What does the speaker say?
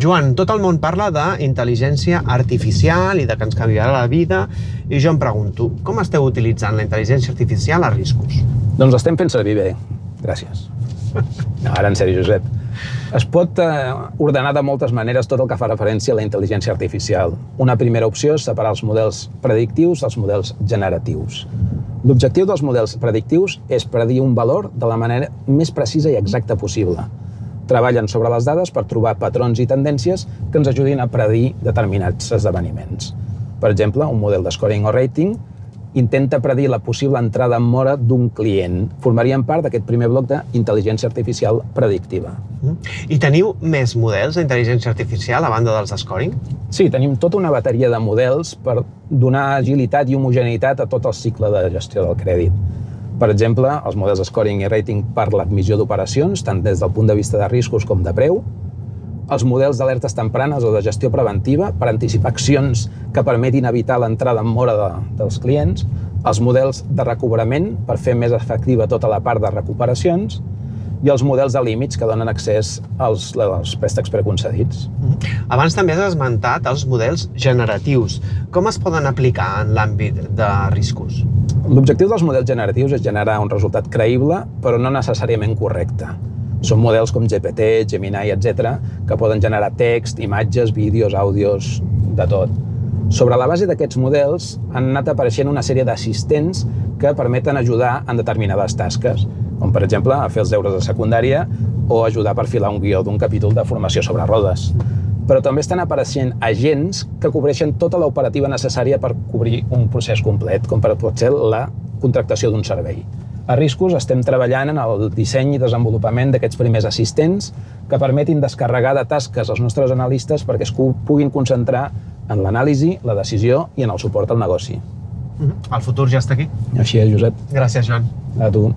Joan, tot el món parla d'intel·ligència artificial i de que ens canviarà la vida, i jo em pregunto, com esteu utilitzant la intel·ligència artificial a Riscos? Doncs l'estem fent servir bé. Gràcies. No, ara en sèrio, Josep. Es pot ordenar de moltes maneres tot el que fa referència a la intel·ligència artificial. Una primera opció és separar els models predictius dels models generatius. L'objectiu dels models predictius és predir un valor de la manera més precisa i exacta possible. Treballen sobre les dades per trobar patrons i tendències que ens ajudin a predir determinats esdeveniments. Per exemple, un model de scoring o rating intenta predir la possible entrada en mora d'un client. Formarien part d'aquest primer bloc d'intel·ligència artificial predictiva. I teniu més models d'intel·ligència artificial a banda dels scoring? Sí, tenim tota una bateria de models per donar agilitat i homogeneïtat a tot el cicle de gestió del crèdit. Per exemple, els models de scoring i rating per l'admissió d'operacions, tant des del punt de vista de riscos com de preu, els models d'alertes tempranes o de gestió preventiva per anticipar accions que permetin evitar l'entrada en mora dels clients, els models de recobrament per fer més efectiva tota la part de recuperacions i els models de límits que donen accés als préstecs preconcedits. Abans també has esmentat els models generatius. Com es poden aplicar en l'àmbit de riscos? L'objectiu dels models generatius és generar un resultat creïble, però no necessàriament correcte. Són models com GPT, Gemini, etc., que poden generar text, imatges, vídeos, àudios, de tot. Sobre la base d'aquests models han anat apareixent una sèrie d'assistents que permeten ajudar en determinades tasques, com per exemple a fer els deures de secundària o ajudar a perfilar un guió d'un capítol de formació sobre rodes. Però també estan apareixent agents que cobreixen tota l'operativa necessària per cobrir un procés complet, com pot ser la contractació d'un servei. A Riscos estem treballant en el disseny i desenvolupament d'aquests primers assistents que permetin descarregar de tasques als nostres analistes perquè es puguin concentrar en l'anàlisi, la decisió i en el suport al negoci. El futur ja està aquí. Així és, Josep. Gràcies, Joan. A tu.